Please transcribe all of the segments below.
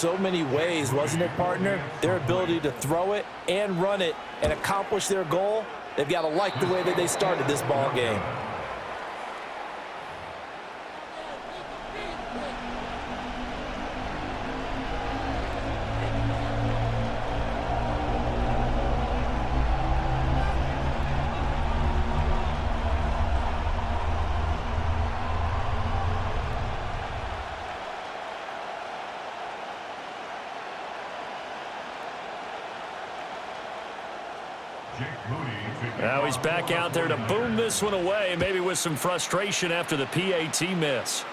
so many ways, wasn't it, partner? Their ability to throw it and run it and accomplish their goal, they've got to like the way that they started this ball game. Now he's back out there to boom this one away, maybe with some frustration after the PAT miss.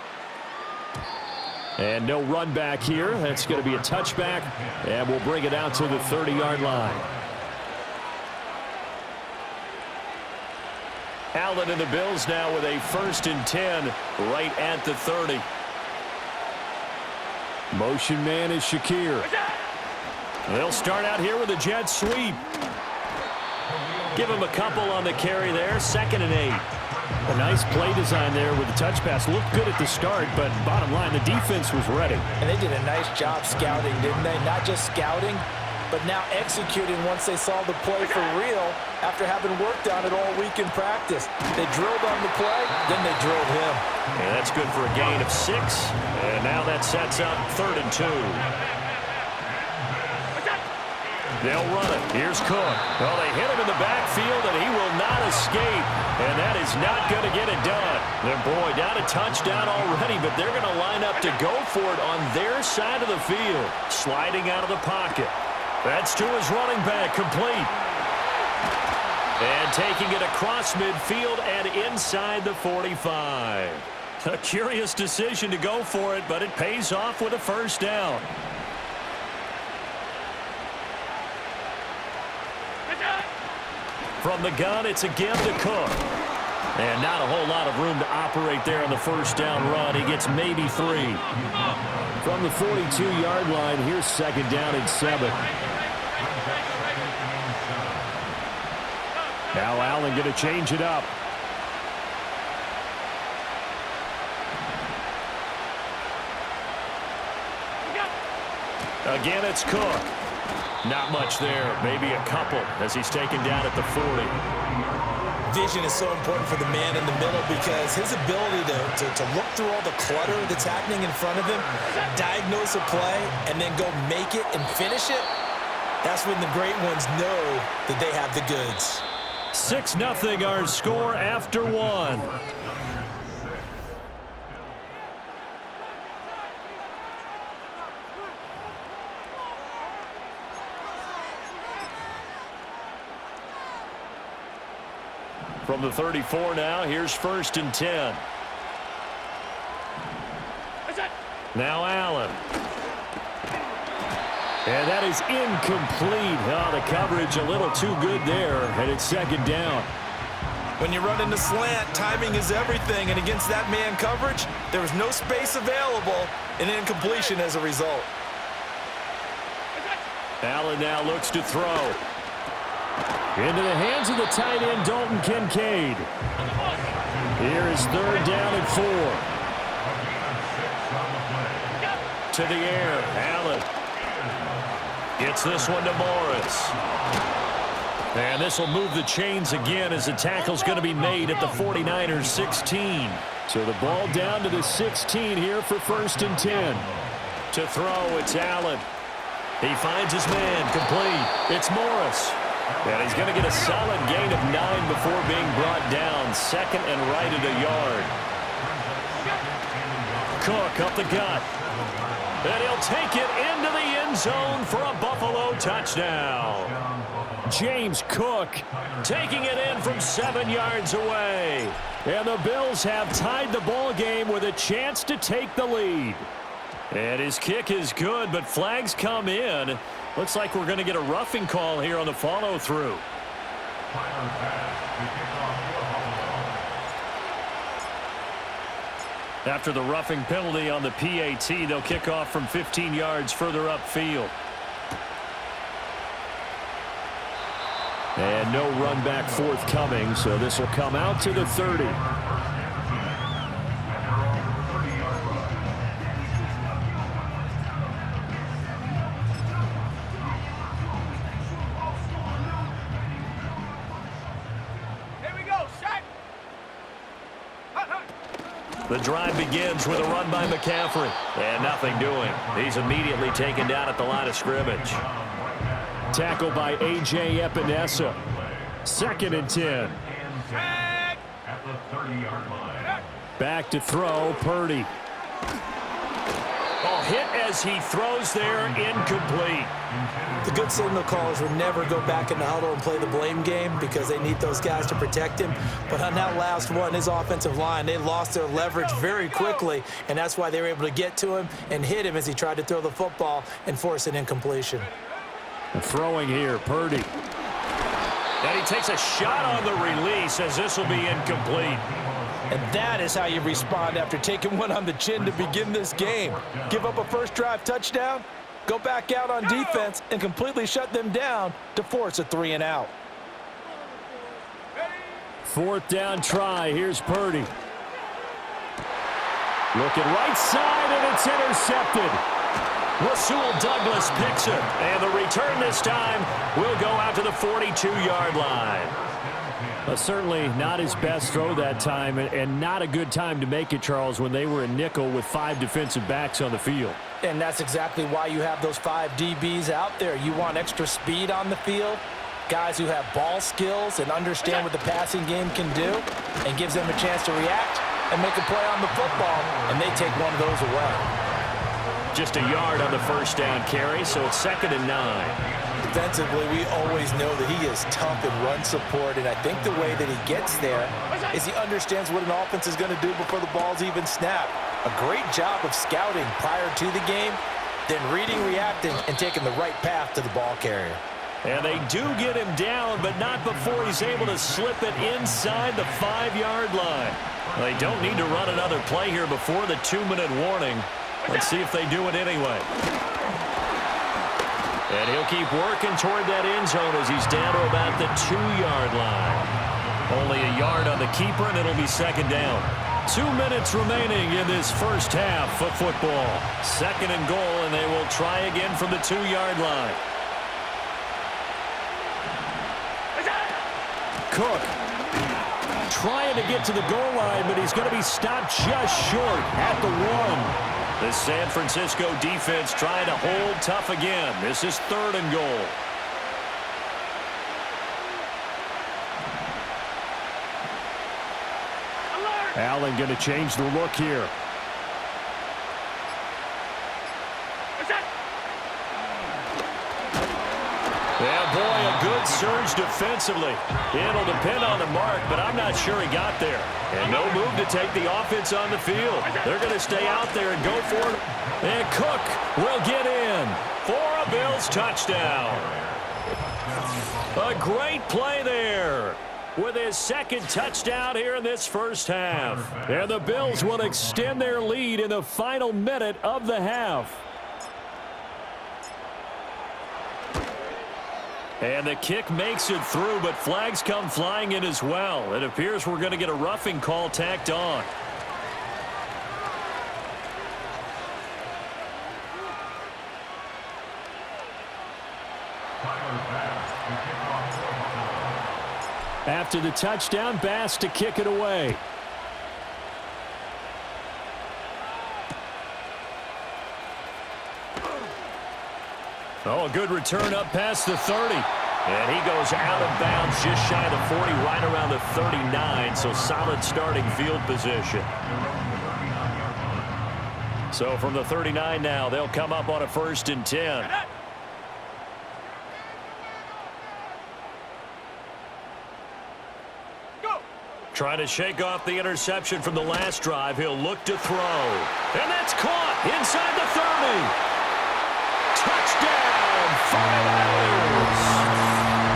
And no run back here. That's going to be a touchback, and we'll bring it out to the 30-yard line. Allen and the Bills now with a 1st and 10 right at the 30. Motion man is Shakir. They'll start out here with a jet sweep. Give him a couple on the carry there. 2nd and 8. A nice play design there with the touch pass. Looked good at the start, but bottom line, the defense was ready. And they did a nice job scouting, didn't they? Not just scouting, but now executing once they saw the play for real after having worked on it all week in practice. They drilled on the play, then they drilled him. And that's good for a gain of 6. And now that sets up 3rd and 2. They'll run it. Here's Cook. Well, they hit him in the backfield, and he will not escape. And that is not going to get it done. And boy, down a touchdown already, but they're going to line up to go for it on their side of the field. Sliding out of the pocket. That's to his running back, complete. And taking it across midfield and inside the 45. A curious decision to go for it, but it pays off with a 1st down. From the gun, it's again to Cook. And not a whole lot of room to operate there on the 1st down run. He gets maybe 3. From the 42-yard line, here's 2nd down and 7. Now Allen going to change it up. Again, it's Cook. Not much there, maybe a couple as he's taken down at the 40. Vision is so important for the man in the middle because his ability to look through all the clutter that's happening in front of him, diagnose a play, and then go make it and finish it, that's when the great ones know that they have the goods. 6-0 our score after 1. From the 34 now, here's 1st and 10. Now Allen. And that is incomplete. Oh, the coverage a little too good there, and it's 2nd down. When you run in the slant, timing is everything, and against that man coverage, there was no space available, and incompletion as a result. Allen now looks to throw. Into the hands of the tight end, Dalton Kincaid. Here is 3rd down and 4. To the air, Allen. Gets this one to Morris. And this will move the chains again as the tackle's going to be made at the 49ers 16. So the ball down to the 16 here for 1st and 10. To throw, it's Allen. He finds his man, complete. It's Morris. And he's going to get a solid gain of 9 before being brought down. 2nd and right at a yard. Cook up the gut. And he'll take it into the end zone for a Buffalo touchdown. James Cook taking it in from 7 yards away. And the Bills have tied the ball game with a chance to take the lead. And his kick is good, but flags come in. Looks like we're going to get a roughing call here on the follow-through. After the roughing penalty on the PAT, they'll kick off from 15 yards further upfield. And no run back forthcoming, so this will come out to the 30. The drive begins with a run by McCaffrey. And nothing doing. He's immediately taken down at the line of scrimmage. Tackled by A.J. Epinesa. 2nd and 10. At the 30-yard line. Back to throw, Purdy. Oh, hit as he throws there, incomplete. The good signal callers would never go back in the huddle and play the blame game because they need those guys to protect him. But on that last one, his offensive line, they lost their leverage very quickly, and that's why they were able to get to him and hit him as he tried to throw the football and force an incompletion. Throwing here, Purdy. And he takes a shot on the release as this will be incomplete. And that is how you respond after taking one on the chin to begin this game. Give up a first drive touchdown, go back out on defense, and completely shut them down to force a 3-and-out. 4th down try. Here's Purdy. Looking right side, and it's intercepted. Rasul Douglas picks it, and the return this time will go out to the 42-yard line. Certainly not his best throw that time, and not a good time to make it, Charles, when they were in nickel with 5 defensive backs on the field. And that's exactly why you have those 5 DBs out there. You want extra speed on the field, guys who have ball skills and understand what the passing game can do, and gives them a chance to react and make a play on the football, and they take one of those away. Just a yard on the first down carry, so it's 2nd and 9. Defensively, we always know that he is tough in run support, and I think the way that he gets there is he understands what an offense is going to do before the ball's even snapped. A great job of scouting prior to the game, then reading, reacting, and taking the right path to the ball carrier. And they do get him down, but not before he's able to slip it inside the 5-yard line. They don't need to run another play here before the 2-minute warning. Let's see if they do it anyway. And he'll keep working toward that end zone as he's down to about the 2-yard line. Only a yard on the keeper, and it'll be 2nd down. 2 minutes remaining in this first half of football. 2nd and goal, and they will try again from the 2-yard line. Cook trying to get to the goal line, but he's going to be stopped just short at the 1. The San Francisco defense trying to hold tough again. This is 3rd and goal. Allen going to change the look here. Yeah, boy, a good surge defensively. It'll depend on the mark, but I'm not sure he got there. And no move to take the offense on the field. They're going to stay out there and go for it. And Cook will get in for a Bills touchdown. A great play there with his 2nd touchdown here in this first half. And the Bills will extend their lead in the final minute of the half. And the kick makes it through, but flags come flying in as well. It appears we're going to get a roughing call tacked on. After the touchdown, Bass to kick it away. Oh, a good return up past the 30. And he goes out of bounds just shy of the 40, right around the 39. So solid starting field position. So from the 39 now, they'll come up on a 1st and 10. Trying to shake off the interception from the last drive. He'll look to throw. And that's caught inside the 30. Touchdown, 49ers.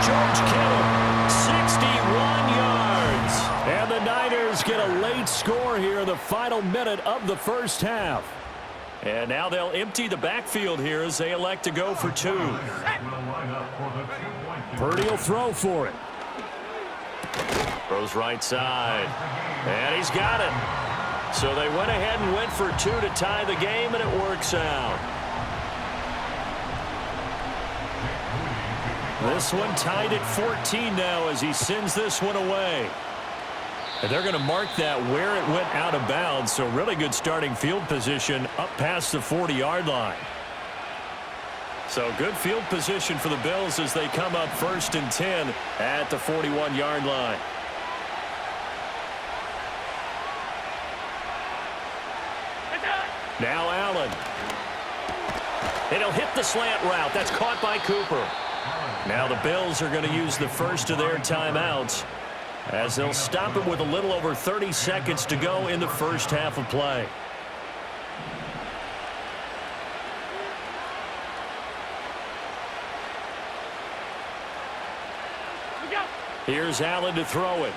George Kittle, 61 yards. And the Niners get a late score here in the final minute of the first half. And now they'll empty the backfield here as they elect to go for 2. Purdy will throw for it. Throws right side. And he's got it. So they went ahead and went for 2 to tie the game, and it works out. This one tied at 14 now as he sends this one away. And they're going to mark that where it went out of bounds. So really good starting field position up past the 40-yard line. So good field position for the Bills as they come up 1st and 10 at the 41-yard line. Now Allen. And he'll hit the slant route. That's caught by Cooper. Now the Bills are going to use the first of their timeouts as they'll stop it with a little over 30 seconds to go in the first half of play. Here's Allen to throw it.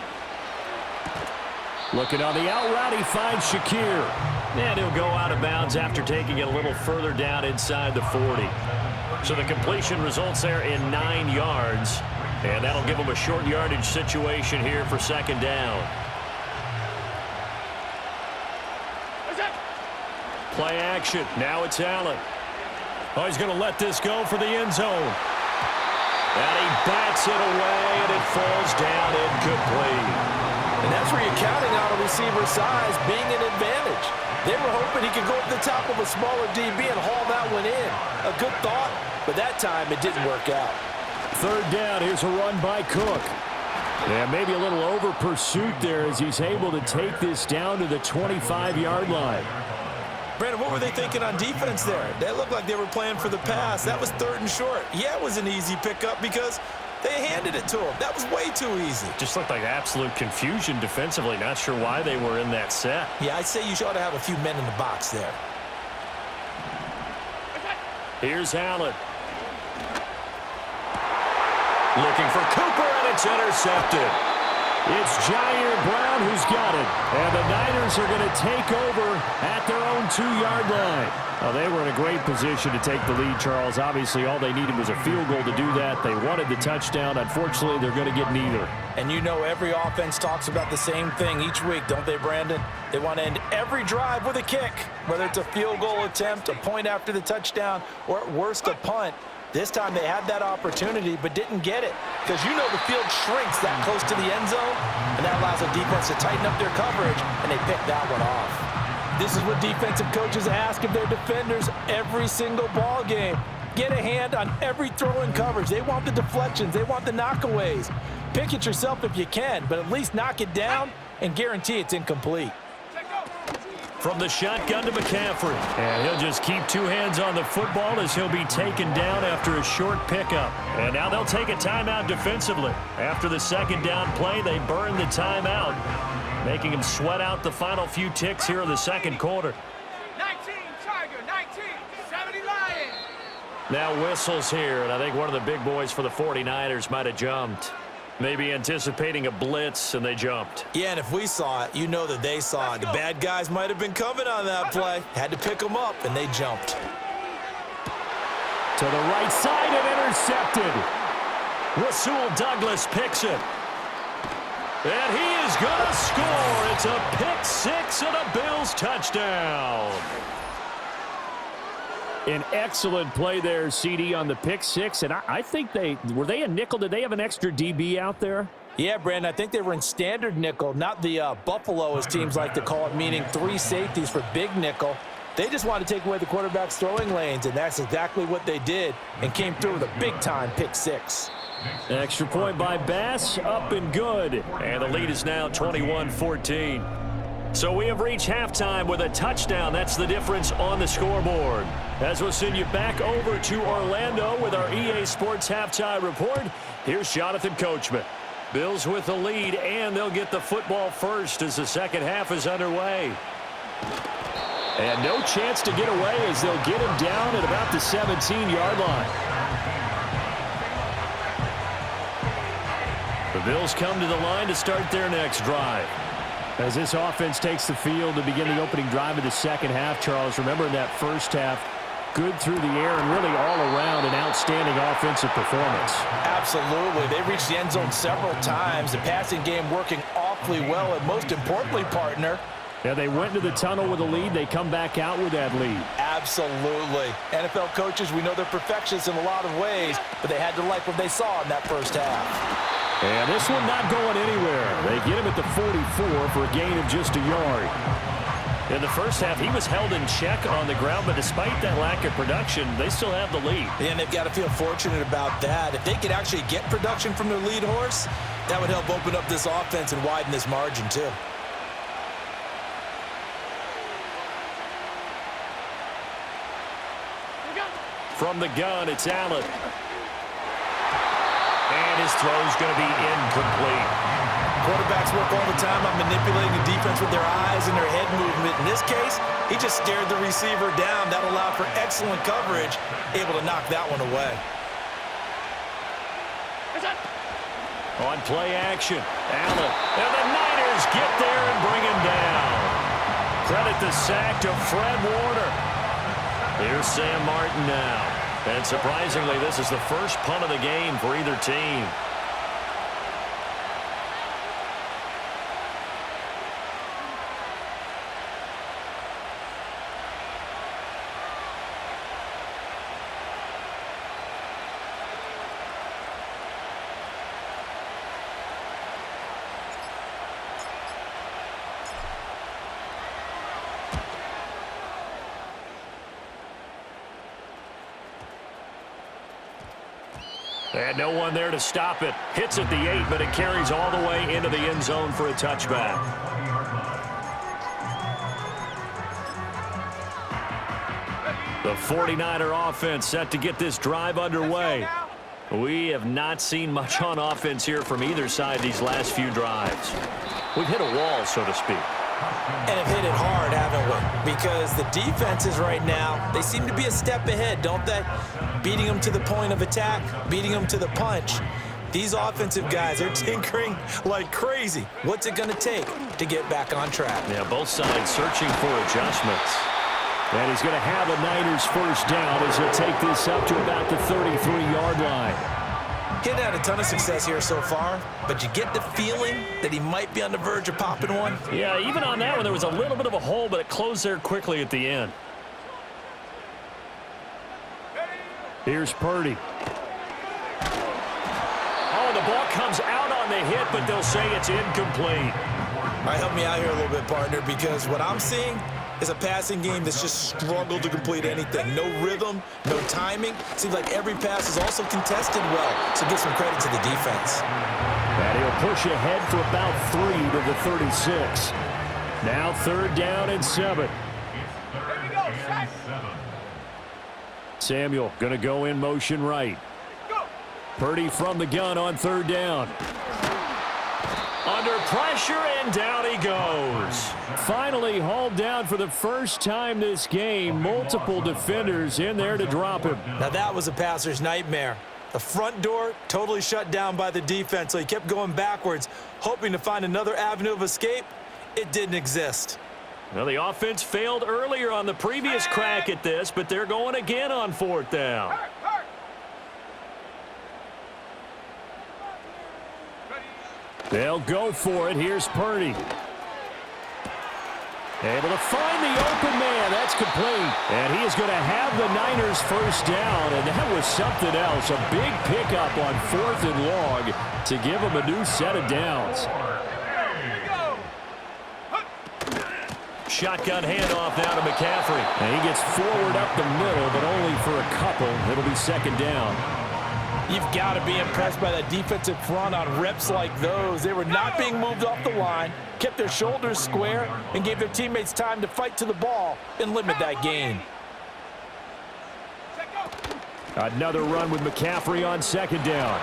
Looking on the out route, he finds Shakir. And he'll go out of bounds after taking it a little further down inside the 40. So the completion results there in 9 yards. And that'll give him a short yardage situation here for 2nd down. Play action. Now it's Allen. Oh, he's going to let this go for the end zone. And he bats it away, and it falls down incomplete. And that's where you're counting on a receiver's size being an advantage. They were hoping he could go up the top of a smaller DB and haul that one in. A good thought, but that time it didn't work out. 3rd down, here's a run by Cook. Yeah, maybe a little over pursuit there as he's able to take this down to the 25-yard line. Brandon, what were they thinking on defense there? They looked like they were playing for the pass. That was 3rd and short. Yeah, it was an easy pickup because they handed it to him. That was way too easy. Just looked like absolute confusion defensively. Not sure why they were in that set. Yeah, I'd say you ought to have a few men in the box there. Here's Allen. Looking for Cooper, and it's intercepted. It's Jair Brown who's got it. And the Niners are going to take over at their own 2-yard line. Well, they were in a great position to take the lead, Charles. Obviously, all they needed was a field goal to do that. They wanted the touchdown. Unfortunately, they're going to get neither. And you know every offense talks about the same thing each week, don't they, Brandon? They want to end every drive with a kick, whether it's a field goal attempt, a point after the touchdown, or at worst, a punt. This time they had that opportunity but didn't get it because you know the field shrinks that close to the end zone, and that allows the defense to tighten up their coverage, and they pick that one off. This is what defensive coaches ask of their defenders every single ball game. Get a hand on every throw in coverage. They want the deflections. They want the knockaways. Pick it yourself if you can, but at least knock it down and guarantee it's incomplete. From the shotgun to McCaffrey. And he'll just keep 2 hands on the football as he'll be taken down after a short pickup. And now they'll take a timeout defensively. After the 2nd down play, they burn the timeout, making him sweat out the final few ticks here in the 2nd quarter. 19 Tiger, 19, 70 Lion. Now whistles here, and I think one of the big boys for the 49ers might have jumped. Maybe anticipating a blitz, and they jumped. Yeah, and if we saw it, you know that they saw it. The bad guys might have been coming on that play. Had to pick them up, and they jumped. To the right side and intercepted. Rasul Douglas picks it. And he is going to score. It's a pick 6 and a Bills touchdown. An excellent play there, CD, on the pick 6. And I think were they a nickel? Did they have an extra DB out there? Yeah, Brandon, I think they were in standard nickel, not the Buffalo, as teams like to call it, meaning 3 safeties for big nickel. They just wanted to take away the quarterback's throwing lanes, and that's exactly what they did and came through with a big-time pick 6. Extra point by Bass, up and good. And the lead is now 21-14. So we have reached halftime with a touchdown. That's the difference on the scoreboard. As we'll send you back over to Orlando with our EA Sports Halftime Report, here's Jonathan Coachman. Bills with the lead, and they'll get the football first as the 2nd half is underway. And no chance to get away as they'll get him down at about the 17-yard line. The Bills come to the line to start their next drive. As this offense takes the field to begin the opening drive of the 2nd half, Charles, remember in that first half, good through the air and really all around an outstanding offensive performance. Absolutely. They reached the end zone several times. The passing game working awfully well, and most importantly, partner, yeah, they went to the tunnel with a lead. They come back out with that lead. Absolutely. NFL coaches, we know they're perfectionists in a lot of ways, but they had to like what they saw in that first half. And this one not going anywhere. They get him at the 44 for a gain of just a yard. In the first half, he was held in check on the ground, but despite that lack of production, they still have the lead. And they've got to feel fortunate about that. If they could actually get production from their lead horse, that would help open up this offense and widen this margin too. From the gun, it's Allen. And his throw's going to be incomplete. Quarterbacks work all the time on manipulating the defense with their eyes and their head movement. In this case, he just stared the receiver down. That allowed for excellent coverage, able to knock that one away. On play action, Allen. And the Niners get there and bring him down. Credit the sack to Fred Warner. Here's Sam Martin now. And surprisingly, this is the first punt of the game for either team. And no one there to stop it. Hits at the 8, but it carries all the way into the end zone for a touchback. The 49er offense set to get this drive underway. We have not seen much on offense here from either side these last few drives. We've hit a wall, so to speak. And have hit it hard, haven't we? Because the defenses right now, they seem to be a step ahead, don't they? Beating them to the point of attack, beating them to the punch. These offensive guys are tinkering like crazy. What's it going to take to get back on track? Yeah, both sides searching for adjustments. And he's going to have a Niners first down as he'll take this up to about the 33-yard line. He's had a ton of success here so far, but you get the feeling that he might be on the verge of popping one. Yeah, even on that one, there was a little bit of a hole, but it closed there quickly at the end. Here's Purdy. Oh, the ball comes out on the hit, but they'll say it's incomplete. All right, help me out here a little bit, partner, because what I'm seeing is a passing game that's just struggled to complete anything. No rhythm, no timing. Seems like every pass is also contested well, so give some credit to the defense. And he'll push ahead for about 3 to the 36. Now 3rd down and 7. Samuel going to go in motion right. Purdy from the gun on 3rd down. Under pressure, and down he goes. Finally hauled down for the first time this game. Multiple defenders in there to drop him. Now that was a passer's nightmare. The front door totally shut down by the defense, so he kept going backwards, hoping to find another avenue of escape. It didn't exist. Well, the offense failed earlier on the previous crack at this, but they're going again on 4th down. They'll go for it. Here's Purdy. Able to find the open man. That's complete. And he is going to have the Niners first down, and that was something else. A big pickup on 4th and long to give him a new set of downs. Shotgun handoff now to McCaffrey. And he gets forward up the middle, but only for a couple. It'll be 2nd down. You've got to be impressed by that defensive front on reps like those. They were not being moved off the line, kept their shoulders square, and gave their teammates time to fight to the ball and limit that gain. Another run with McCaffrey on 2nd down.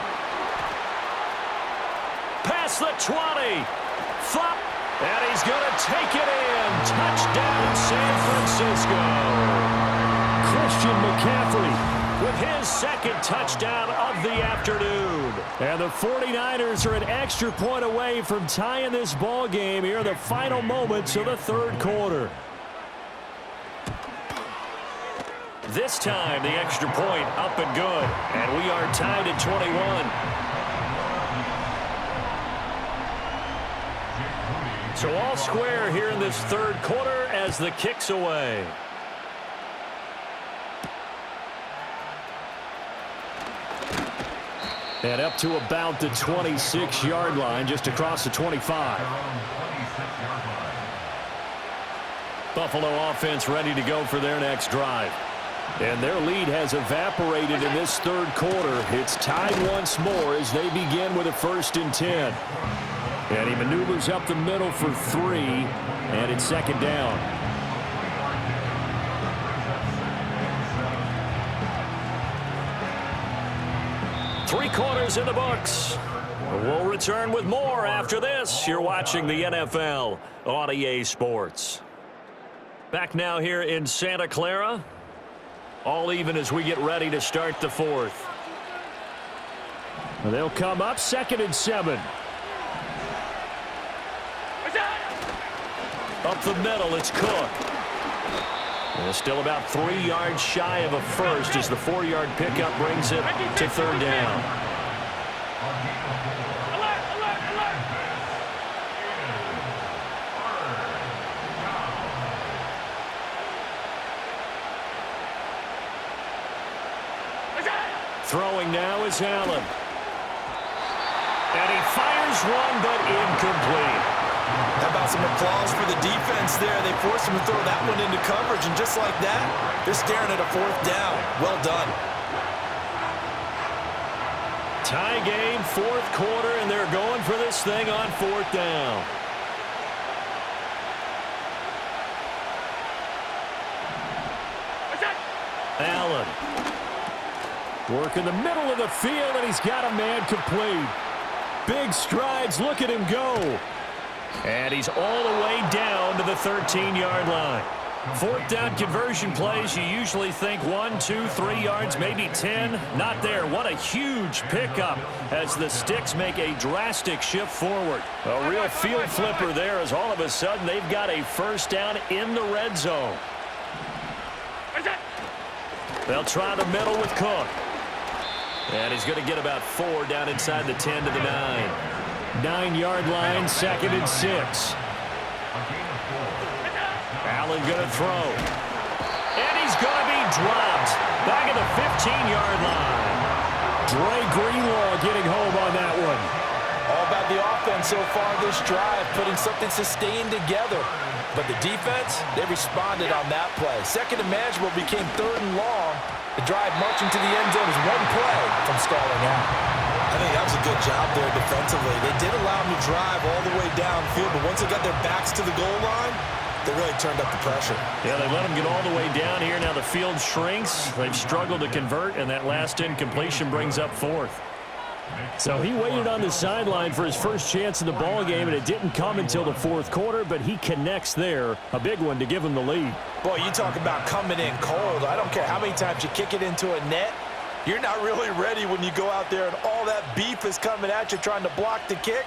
Past the 20. Flop. And he's going to take it in. Touchdown, San Francisco. Christian McCaffrey with his 2nd touchdown of the afternoon. And the 49ers are an extra point away from tying this ball game here in the final moments of the 3rd quarter. This time, the extra point up and good. And we are tied at 21. So all square here in this 3rd quarter as the kick's away. And up to about the 26-yard line, just across the 25. Buffalo offense ready to go for their next drive. And their lead has evaporated in this third quarter. It's tied once more as they begin with a 1st and 10. And he maneuvers up the middle for 3, and it's 2nd down. Three quarters in the books. We'll return with more after this. You're watching the NFL on EA Sports. Back now here in Santa Clara. All even as we get ready to start the 4th. They'll come up 2nd and 7. Up the middle, it's Cook. And still about 3 yards shy of a first as the 4-yard pickup brings it to 3rd down. Throwing now is Allen. And he fires one, but incomplete. How about some applause for the defense there? They forced him to throw that one into coverage, and just like that, they're staring at a 4th down. Well done. Tie game, 4th quarter, and they're going for this thing on 4th down. Allen. Work in the middle of the field, and he's got a man complete. Big strides. Look at him go. And he's all the way down to the 13-yard line. 4th down conversion plays, you usually think 1, 2, 3 yards, maybe 10. Not there. What a huge pickup as the Sticks make a drastic shift forward. A real field flipper there as all of a sudden they've got a 1st down in the red zone. They'll try the middle with Cook. And he's going to get about 4 down inside the 10 to the 9. 9-yard line, 2nd and 6. Allen going to throw. And he's going to be dropped. Back at the 15-yard line. Dre Greenlaw getting home on that one. All about the offense so far this drive, putting something sustained together. But the defense, they responded on that play. 2nd and manageable became 3rd and long. The drive marching to the end zone is 1 play from stalling out. I think that was a good job there defensively. They did allow them to drive all the way downfield, but once they got their backs to the goal line, they really turned up the pressure. Yeah, they let them get all the way down here. Now the field shrinks. They've struggled to convert, and that last incompletion brings up 4th. So he waited on the sideline for his first chance in the ball game, and it didn't come until the 4th quarter, but he connects there. A big one to give him the lead. Boy, you talk about coming in cold. I don't care how many times you kick it into a net. You're not really ready when you go out there and all that beef is coming at you trying to block the kick.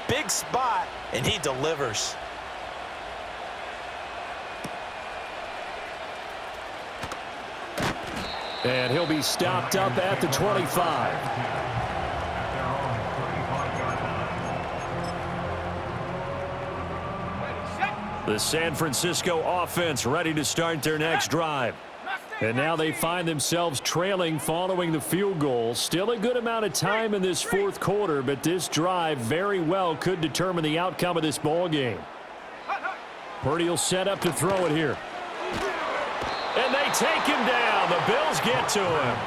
Big spot, and he delivers. And he'll be stopped up at the 25. The San Francisco offense ready to start their next drive. And now they find themselves trailing following the field goal. Still a good amount of time in this 4th quarter, but this drive very well could determine the outcome of this ball game. Purdy will set up to throw it here. And they take him down. The Bills get to him.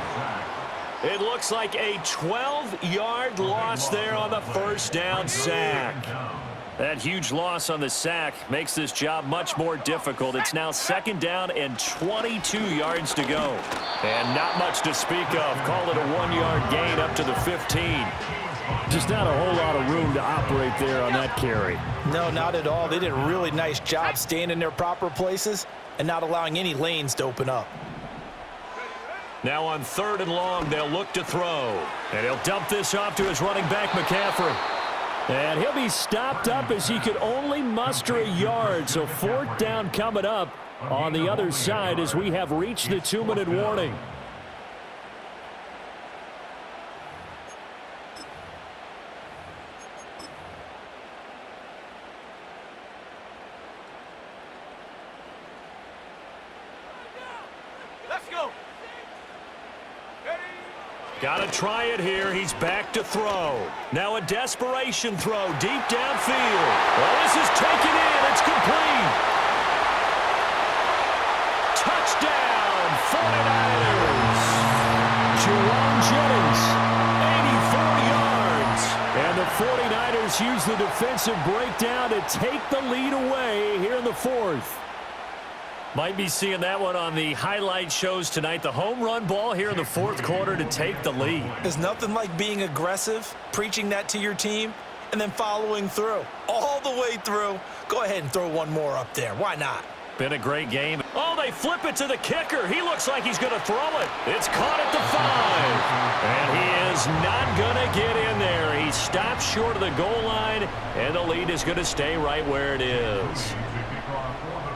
It looks like a 12-yard loss there on the 1st down sack. That huge loss on the sack makes this job much more difficult. It's now 2nd down and 22 yards to go. And not much to speak of. Call it a 1-yard gain up to the 15. Just not a whole lot of room to operate there on that carry. No, not at all. They did a really nice job staying in their proper places and not allowing any lanes to open up. Now on 3rd and long, they'll look to throw. And he'll dump this off to his running back, McCaffrey. And he'll be stopped up as he could only muster a yard. So 4th down coming up on the other side as we have reached the 2-minute warning. Let's go. Ready? Got to try it here. He's back to throw. Now a desperation throw deep downfield. Well, this is taken in. It's complete. Touchdown, 49ers. Jerome Jennings, 84 yards. And the 49ers use the defensive breakdown to take the lead away here in the fourth. Might be seeing that one on the highlight shows tonight. The home run ball here in the fourth quarter to take the lead. There's nothing like being aggressive, preaching that to your team, and then following through. All the way through. Go ahead and throw one more up there. Why not? Been a great game. Oh, they flip it to the kicker. He looks like he's going to throw it. It's caught at the 5. And he is not going to get in there. He stops short of the goal line, and the lead is going to stay right where it is.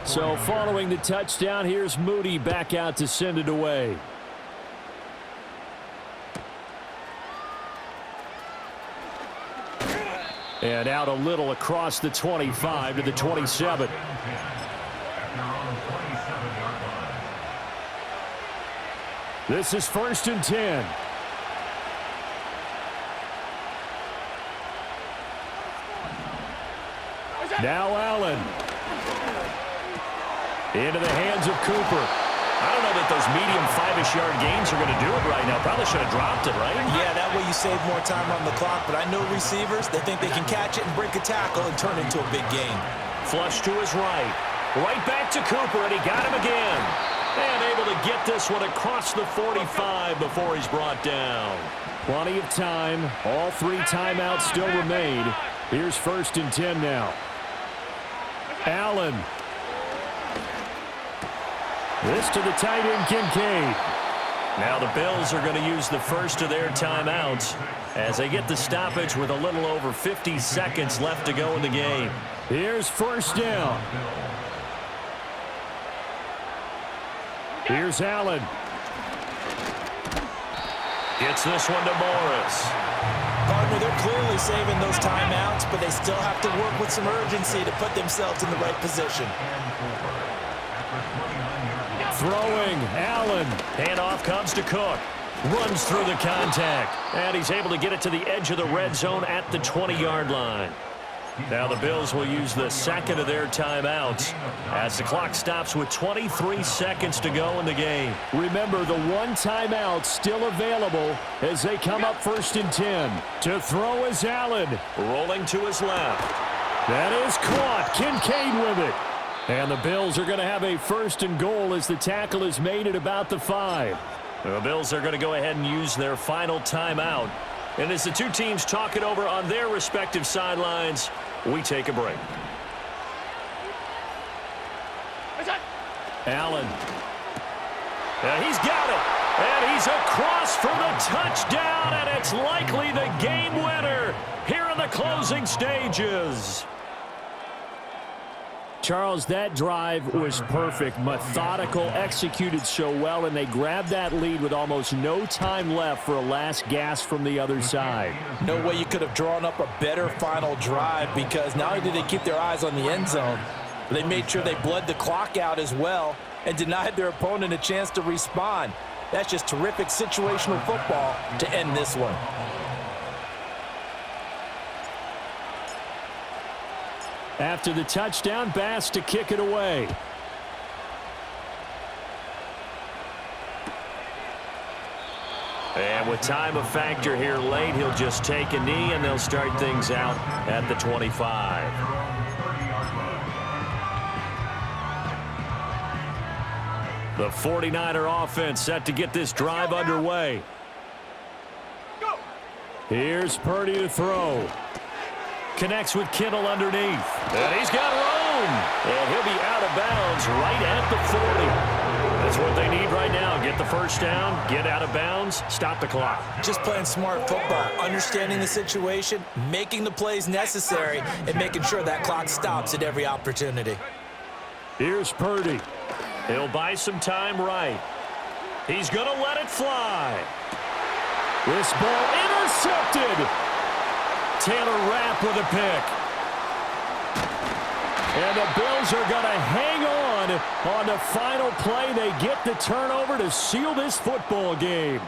So following the touchdown, here's Moody back out to send it away. And out a little across the 25 to the 27. This is 1st and 10. Now Allen. Into the hands of Cooper. I don't know that those medium 5-ish yard gains are going to do it right now. Probably should have dropped it, right? Yeah, that way you save more time on the clock. But I know receivers, they think they can catch it and break a tackle and turn it into a big gain. Flush to his right. Right back to Cooper, and he got him again. And able to get this one across the 45 before he's brought down. Plenty of time. All 3 timeouts still remain. Here's 1st and 10 now. Allen. This to the tight end, Kincaid. Now the Bills are going to use the first of their timeouts as they get the stoppage with a little over 50 seconds left to go in the game. Here's 1st down. Here's Allen. Gets this one to Morris. Partner, they're clearly saving those timeouts, but they still have to work with some urgency to put themselves in the right position. Throwing, Allen. Handoff comes to Cook. Runs through the contact. And he's able to get it to the edge of the red zone at the 20-yard line. Now the Bills will use the second of their timeouts as the clock stops with 23 seconds to go in the game. Remember, the 1 timeout still available as they come up 1st and 10. To throw is Allen. Rolling to his left. That is caught. Kincaid with it. And the Bills are going to have a 1st and goal as the tackle is made at about the 5. The Bills are going to go ahead and use their final timeout. And as the two teams talk it over on their respective sidelines, we take a break. Allen. And he's got it. And he's across for the touchdown, and it's likely the game winner here in the closing stages. Charles, that drive was perfect, methodical, executed so well, and they grabbed that lead with almost no time left for a last gasp from the other side. No way you could have drawn up a better final drive, because not only did they keep their eyes on the end zone, but they made sure they bled the clock out as well and denied their opponent a chance to respond. That's just terrific situational football to end this one. After the touchdown, Bass to kick it away. And with time a factor here late, he'll just take a knee, and they'll start things out at the 25. The 49er offense set to get this drive underway. Here's Purdy to throw. Connects with Kittle underneath. And he's got room. And he'll be out of bounds right at the 40. That's what they need right now. Get the first down, get out of bounds, stop the clock. Just playing smart football, understanding the situation, making the plays necessary, and making sure that clock stops at every opportunity. Here's Purdy. He'll buy some time right. He's going to let it fly. This ball intercepted. Taylor Rapp with a pick. And the Bills are going to hang on the final play. They get the turnover to seal this football game.